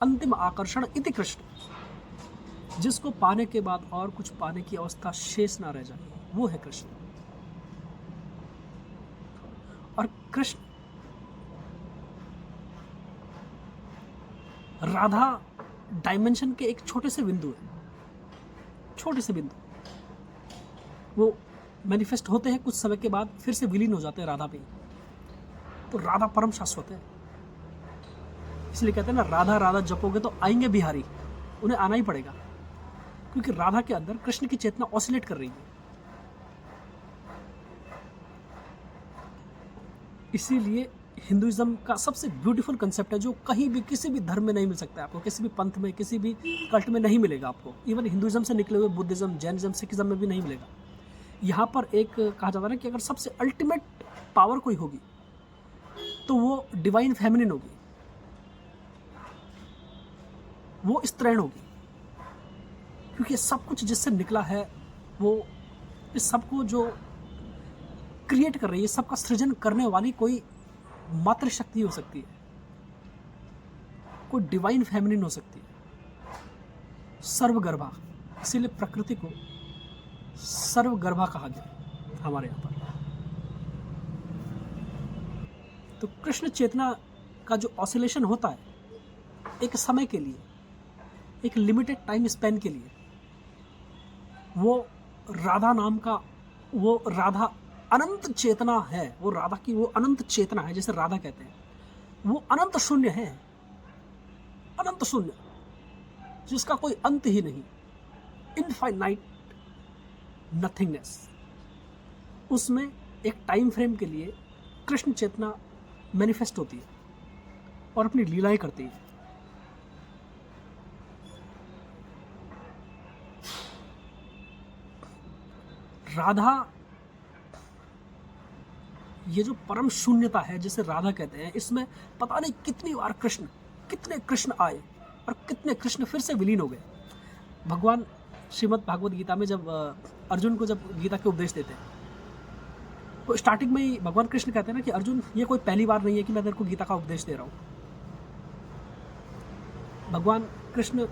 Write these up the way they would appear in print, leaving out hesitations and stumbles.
अंतिम आकर्षण इति कृष्ण, जिसको पाने के बाद और कुछ पाने की अवस्था शेष ना रह जाए, वो है कृष्ण। और कृष्ण राधा डायमेंशन के एक छोटे से बिंदु है, छोटे से बिंदु। वो मैनिफेस्ट होते हैं, कुछ समय के बाद फिर से विलीन हो जाते हैं राधा पे। तो राधा परम शाश्वत है, इसलिए कहते हैं ना, राधा राधा जपोगे तो आएंगे बिहारी, उन्हें आना ही पड़ेगा, क्योंकि राधा के अंदर कृष्ण की चेतना ऑसिलेट कर रही है। इसीलिए हिंदुइज्म का सबसे ब्यूटीफुल कंसेप्ट है, जो कहीं भी किसी भी धर्म में नहीं मिल सकता है आपको, किसी भी पंथ में, किसी भी कल्ट में नहीं मिलेगा आपको। इवन हिंदुइज्म से निकले हुए बुद्धिज्म, जैनिज्म, सिखिज्म में भी नहीं मिलेगा। यहाँ पर एक कहा जाता है ना कि अगर सबसे अल्टीमेट पावर कोई होगी तो वो डिवाइन फेमिनिन होगी, वो स्त्रैण होगी, क्योंकि सब कुछ जिससे निकला है वो इस सबको जो क्रिएट कर रही है, सबका सृजन करने वाली कोई मातृशक्ति हो सकती है, कोई डिवाइन फेमिनिन हो सकती है, सर्वगर्भा। इसीलिए प्रकृति को सर्वगर्भा कहा गया हमारे यहाँ पर। तो कृष्ण चेतना का जो ऑसिलेशन होता है एक समय के लिए, एक लिमिटेड टाइम स्पैन के लिए, वो राधा नाम का, वो राधा अनंत चेतना है, वो राधा की वो अनंत चेतना है, जैसे राधा कहते हैं, वो अनंत शून्य है, अनंत शून्य जिसका कोई अंत ही नहीं, इनफाइनाइट नथिंगनेस। उसमें एक टाइम फ्रेम के लिए कृष्ण चेतना मैनिफेस्ट होती है और अपनी लीलाएं करती है। राधा, ये जो परम शून्यता है जिसे राधा कहते हैं, इसमें पता नहीं कितनी बार कृष्ण, कितने कृष्ण आए और कितने कृष्ण फिर से विलीन हो गए। भगवान श्रीमद् भागवत गीता में जब अर्जुन को जब गीता के उपदेश देते हैं, तो स्टार्टिंग में ही भगवान कृष्ण कहते हैं ना कि अर्जुन, ये कोई पहली बार नहीं है कि मैं तेरे को गीता का उपदेश दे रहा हूँ। भगवान कृष्ण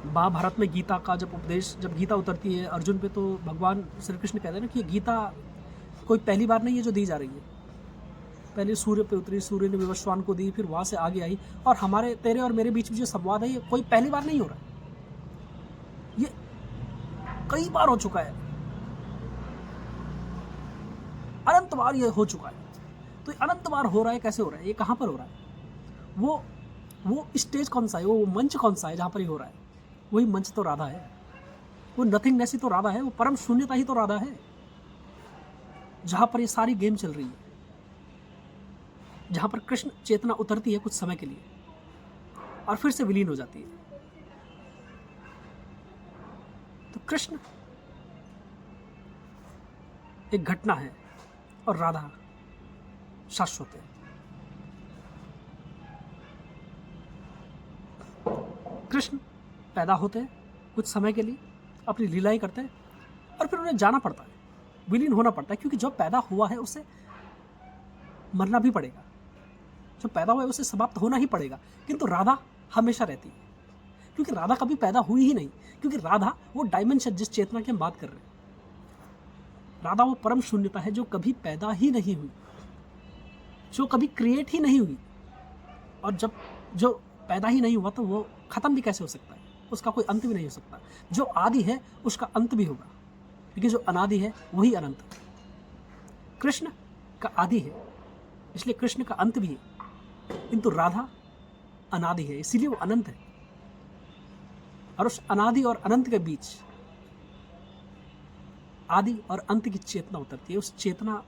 महाभारत में गीता का जब उपदेश, जब गीता उतरती है अर्जुन पे, तो भगवान श्री कृष्ण कहते हैं ना कि ये गीता कोई पहली बार नहीं है जो दी जा रही है। पहले सूर्य पे उतरी, सूर्य ने विवस्वान को दी, फिर वहाँ से आगे आई, और हमारे तेरे और मेरे बीच में जो संवाद है ये कोई पहली बार नहीं हो रहा है, ये कई बार हो चुका है, अनंत बार ये हो चुका है। तो अनंत बार हो रहा है, कैसे हो रहा है, ये कहाँ पर हो रहा है, वो स्टेज कौन सा है, वो मंच कौन सा है जहाँ पर ये हो रहा है? वही मंच तो राधा है, वो नथिंगनेस ही तो राधा है, वो परम शून्यता ही तो राधा है, जहाँ पर ये सारी गेम चल रही है, जहाँ पर कृष्ण चेतना उतरती है कुछ समय के लिए और फिर से विलीन हो जाती है। तो कृष्ण एक घटना है और राधा शाश्वत है। कृष्ण पैदा होते हैं कुछ समय के लिए, अपनी लीलाएं करते हैं, और फिर उन्हें जाना पड़ता है, विलीन होना पड़ता है, क्योंकि जो पैदा हुआ है उसे मरना भी पड़ेगा, जो पैदा हुआ है उसे समाप्त होना ही पड़ेगा। किंतु राधा हमेशा रहती है, क्योंकि राधा कभी पैदा हुई ही नहीं, क्योंकि राधा वो डायमेंशन जिस चेतना की हम बात कर रहे हैं, राधा वो परम शून्यता है जो कभी पैदा ही नहीं हुई, जो कभी क्रिएट ही नहीं हुई, और जब जो पैदा ही नहीं हुआ तो वो खत्म भी कैसे हो सकता है, उसका कोई अंत भी नहीं हो सकता। जो आदि है उसका अंत भी होगा, क्योंकि जो अनादि है वही अनंत है। कृष्ण का आदि है, इसलिए कृष्ण का अंत भी है, किंतु राधा अनादि है, इसीलिए वो अनंत है। और उस अनादि और अनंत के बीच आदि और अंत की चेतना उतरती है। उस चेतना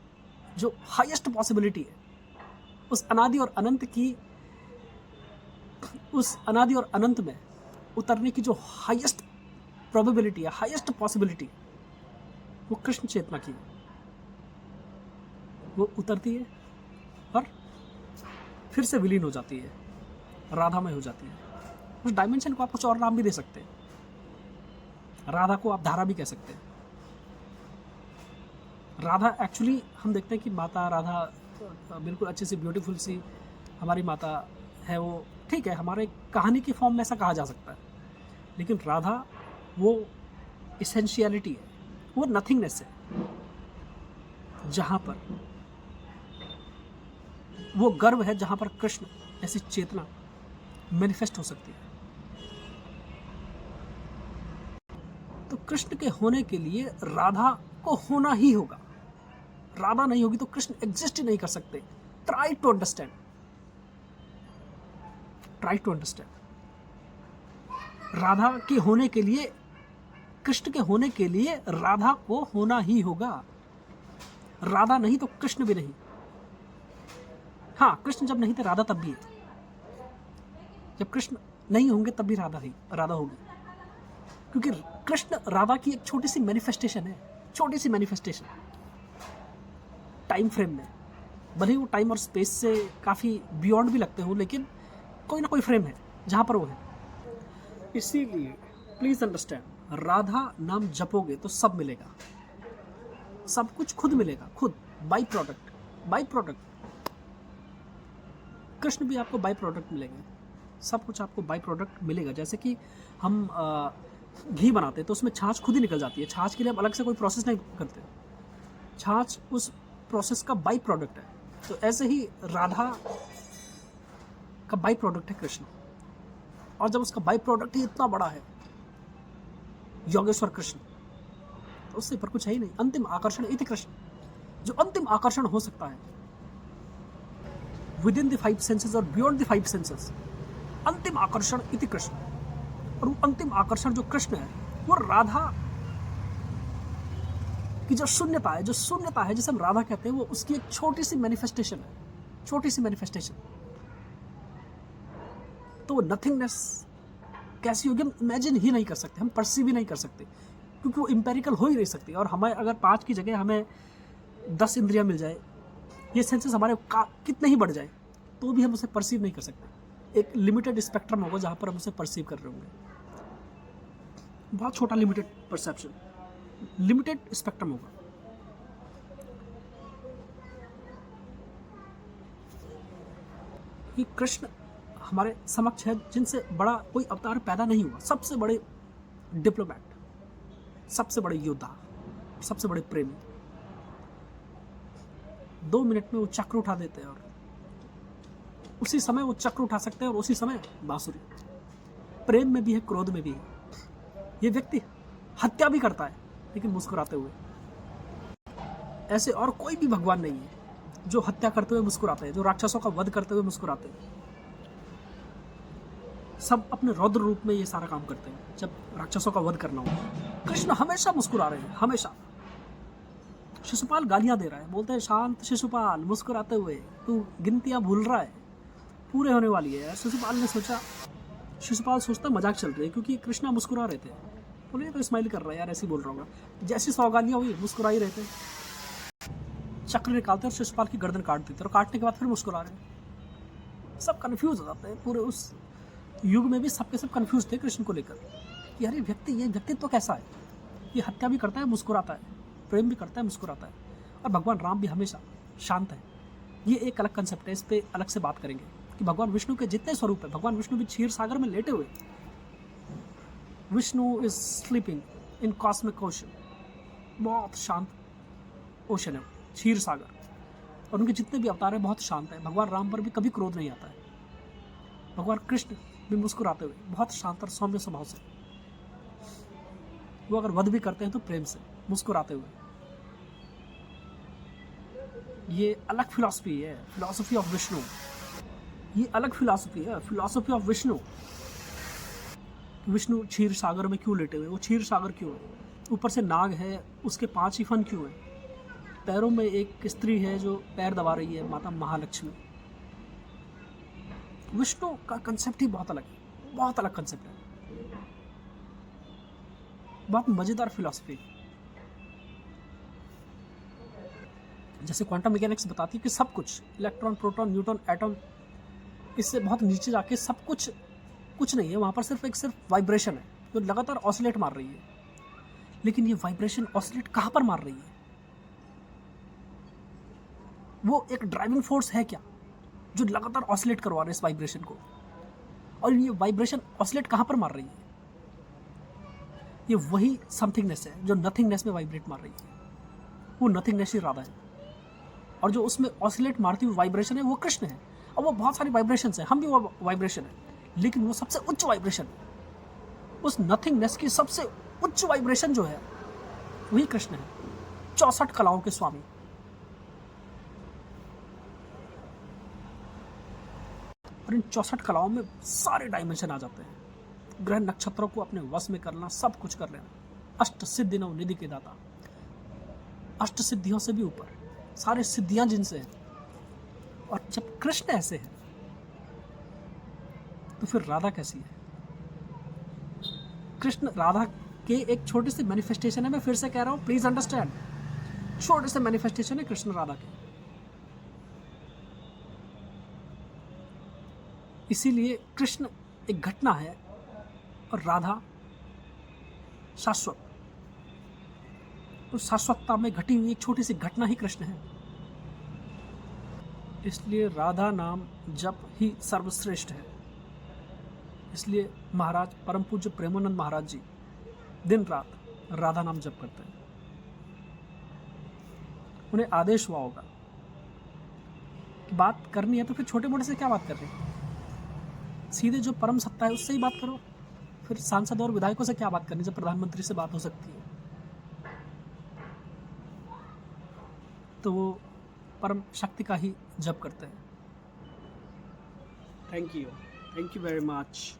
जो हाईएस्ट पॉसिबिलिटी है, उस अनादि और अनंत की, उस अनादि और अनंत में उतरने की जो हाईएस्ट प्रोबेबिलिटी है, हाईएस्ट पॉसिबिलिटी, वो कृष्ण चेतना की है। वो उतरती है और फिर से विलीन हो जाती है, राधामय हो जाती है। उस डायमेंशन को आप कुछ और नाम भी दे सकते हैं, राधा को आप धारा भी कह सकते हैं। राधा एक्चुअली हम देखते हैं कि माता राधा बिल्कुल अच्छी सी ब्यूटीफुल सी हमारी माता है, वो ठीक है, हमारे कहानी की फॉर्म में ऐसा कहा जा सकता है, लेकिन राधा वो इसेंशियलिटी है, वो नथिंगनेस है, जहाँ पर वो गर्व है, जहाँ पर कृष्ण ऐसी चेतना मैनिफेस्ट हो सकती है। तो कृष्ण के होने के लिए राधा को होना ही होगा। राधा नहीं होगी तो कृष्ण एग्जिस्ट ही नहीं कर सकते। Try to understand, try to understand. Radha के होने के लिए, कृष्ण के होने के लिए राधा को होना ही होगा। राधा नहीं तो कृष्ण भी नहीं। हाँ, कृष्ण जब नहीं थे राधा तब भी है। जब कृष्ण नहीं होंगे तब भी राधा होगी, क्योंकि कृष्ण राधा की एक छोटी सी मैनिफेस्टेशन है, छोटी सी मैनिफेस्टेशन टाइम फ्रेम में। भले ही वो टाइम और स्पेस से काफ़ी बियॉन्ड भी लगते हो, लेकिन कोई ना कोई फ्रेम है जहाँ पर वो है। इसीलिए प्लीज़ अंडरस्टैंड, राधा नाम जपोगे तो सब मिलेगा, सब कुछ खुद मिलेगा, खुद by product. By product Krishna भी आपको बाई प्रोडक्ट मिलेंगे, सब कुछ आपको बाई प्रोडक्ट मिलेगा। जैसे कि हम घी बनाते हैं तो उसमें छाछ खुद ही निकल जाती है, छाछ के लिए हम अलग से कोई प्रोसेस नहीं करते, छाछ उस प्रोसेस का बाई प्रोडक्ट है। तो ऐसे ही राधा का बाई प्रोडक्ट है कृष्ण, और जब उसका बाई प्रोडक्ट ही इतना बड़ा है योगेश्वर कृष्ण, तो उससे पर कुछ है ही नहीं। अंतिम आकर्षण इति कृष्ण, जो अंतिम आकर्षण हो सकता है विद इन द 5 सेंसेस और बियॉन्ड द 5 सेंसेस, अंतिम आकर्षण इति कृष्ण। और वो अंतिम आकर्षण जो कृष्ण है, वो राधा की जो शून्यता है, जिसे हम राधा कहते हैं, वो उसकी एक छोटी सी मैनिफेस्टेशन है, छोटी सी मैनिफेस्टेशन। तो वो नथिंगनेस कैसी होगी हम इमेजिन ही नहीं कर सकते, हम परसीव ही नहीं कर सकते, क्योंकि वो इंपेरिकल हो ही नहीं सकती। और हमें अगर 5 की जगह हमें 10 इंद्रियां मिल जाए, ये सेंसेस हमारे कितने ही बढ़ जाए, तो भी हम उसे परसीव नहीं कर सकते। एक लिमिटेड स्पेक्ट्रम होगा जहाँ पर हम उसे परसीव कर रहे होंगे, बहुत छोटा लिमिटेड परसेप्शन, लिमिटेड स्पेक्ट्रम होगा। ये कृष्ण हमारे समक्ष है, जिनसे बड़ा कोई अवतार पैदा नहीं हुआ। सबसे बड़े डिप्लोमैट, सबसे बड़े योद्धा, सबसे बड़े प्रेमी, 2 मिनट में वो चक्र उठा देते हैं, और उसी समय वो चक्र उठा सकते हैं, और उसी समय बांसुरी। प्रेम में भी है, क्रोध में भी है। ये व्यक्ति हत्या भी करता है, लेकिन मुस्कुराते हुए। ऐसे और कोई भी भगवान नहीं है जो हत्या करते हुए मुस्कुराते हैं, जो राक्षसों का वध करते हुए मुस्कुराते हैं। सब अपने रौद्र रूप में ये सारा काम करते हैं जब राक्षसों का वध करना हो। कृष्ण हमेशा मुस्कुरा रहे हैं, हमेशा। शिशुपाल गालियां दे रहा है, बोलते हैं शांत शिशुपाल, मुस्कुराते हुए, तू गिनतियां भूल रहा है, पूरे होने वाली है। शिशुपाल सोचता मजाक चल रही है, क्योंकि कृष्णा मुस्कुरा रहे थे। बोले तो स्माइल कर रहा है यार, ऐसे ही बोल रहा होगा। जैसी 100 गालियां हुई, मुस्कुरा ही रहते। चक्र निकालते और शिशुपाल की गर्दन काट देते, और काटने के बाद फिर मुस्कुरा रहे। सब कन्फ्यूज हो जाते हैं। पूरे उस युग में भी सबके सब कन्फ्यूज थे कृष्ण को लेकर कि यार ये व्यक्तित्व तो कैसा है, ये हत्या भी करता है, मुस्कुराता है, प्रेम भी करता है, मुस्कुराता है। और भगवान राम भी हमेशा शांत है। ये एक अलग कंसेप्ट है, इस पर अलग से बात करेंगे कि भगवान विष्णु के जितने स्वरूप है, भगवान विष्णु भी क्षीर सागर में लेटे हुए। Vishnu is sleeping in cosmic ocean, बहुत शांत ओशन है क्षीर सागर, और उनके जितने भी अवतार हैं बहुत शांत है। भगवान राम पर भी कभी क्रोध नहीं आता है। भगवान कृष्ण भी मुस्कुराते हुए, बहुत शांत और सौम्य स्वभाव से। वो अगर वध भी करते हैं तो प्रेम से, मुस्कुराते हुए। ये अलग फिलॉसफी है, फिलॉसफी ऑफ विष्णु। ये अलग फिलॉसफी है, फिलॉसफी ऑफ विष्णु। विष्णु क्षीर सागर में क्यों लेटे हुए, वो क्षीर सागर क्यों है, ऊपर से नाग है, उसके 5 ही फन क्यों है, पैरों में एक स्त्री है जो पैर दबा रही है, माता महालक्ष्मी। विष्णु का कंसेप्ट ही बहुत अलग है, बहुत अलग कंसेप्ट है, बहुत मजेदार फिलॉसफी। जैसे क्वांटम मैकेनिक्स बताती है कि सब कुछ, इलेक्ट्रॉन, प्रोटॉन, न्यूट्रॉन, एटॉम, इससे बहुत नीचे जाके सब कुछ कुछ नहीं है, वहाँ पर सिर्फ वाइब्रेशन है जो लगातार ऑसिलेट मार रही है। लेकिन ये वाइब्रेशन ऑसिलेट कहाँ पर मार रही है? वो एक ड्राइविंग फोर्स है क्या जो लगातार ऑसिलेट करवा रहे इस वाइब्रेशन को? और ये वाइब्रेशन ऑसिलेट कहाँ पर मार रही है? ये वही समथिंगनेस है जो नथिंगनेस में वाइब्रेट मार रही है। वो नथिंगनेस ही राधा है, और जो उसमें ऑसिलेट मारती हुई वाइब्रेशन है वो कृष्ण है। और वो बहुत सारी वाइब्रेशन है, हम भी वो वाइब्रेशन है, लेकिन वो सबसे उच्च वाइब्रेशन है। उस नथिंगनेस की सबसे उच्च वाइब्रेशन जो है वही कृष्ण है, 64 कलाओं के स्वामी। और इन 64 कलाओं में सारे डायमेंशन आ जाते हैं। ग्रह नक्षत्रों को अपने वश में करना, सब कुछ कर लेना। अष्ट सिद्धि नव निधि के दाता, अष्ट सिद्धियों से भी ऊपर सारे सिद्धियां जिनसे हैं। और जब कृष्ण ऐसे है तो फिर राधा कैसी है? कृष्ण राधा के एक छोटे से मैनिफेस्टेशन है। मैं फिर से कह रहा हूं, प्लीज अंडरस्टैंड, छोटे से मैनिफेस्टेशन है कृष्ण राधा के। इसीलिए कृष्ण एक घटना है और राधा शाश्वत। उस शाश्वतता में घटी हुई एक छोटी सी घटना ही कृष्ण है। इसलिए राधा नाम जप ही सर्वश्रेष्ठ है। इसलिए महाराज परम पूज्य प्रेमानंद महाराज जी दिन रात राधा नाम जप करते हैं। उन्हें आदेश हुआ होगा कि बात करनी है तो फिर छोटे मोटे से क्या बात कर रही है? सीधे जो परम सत्ता है उससे ही बात करो। फिर सांसद और विधायकों से क्या बात करनी जब प्रधानमंत्री से बात हो सकती है? तो वो परम शक्ति का ही जप करते हैं। Thank you very much.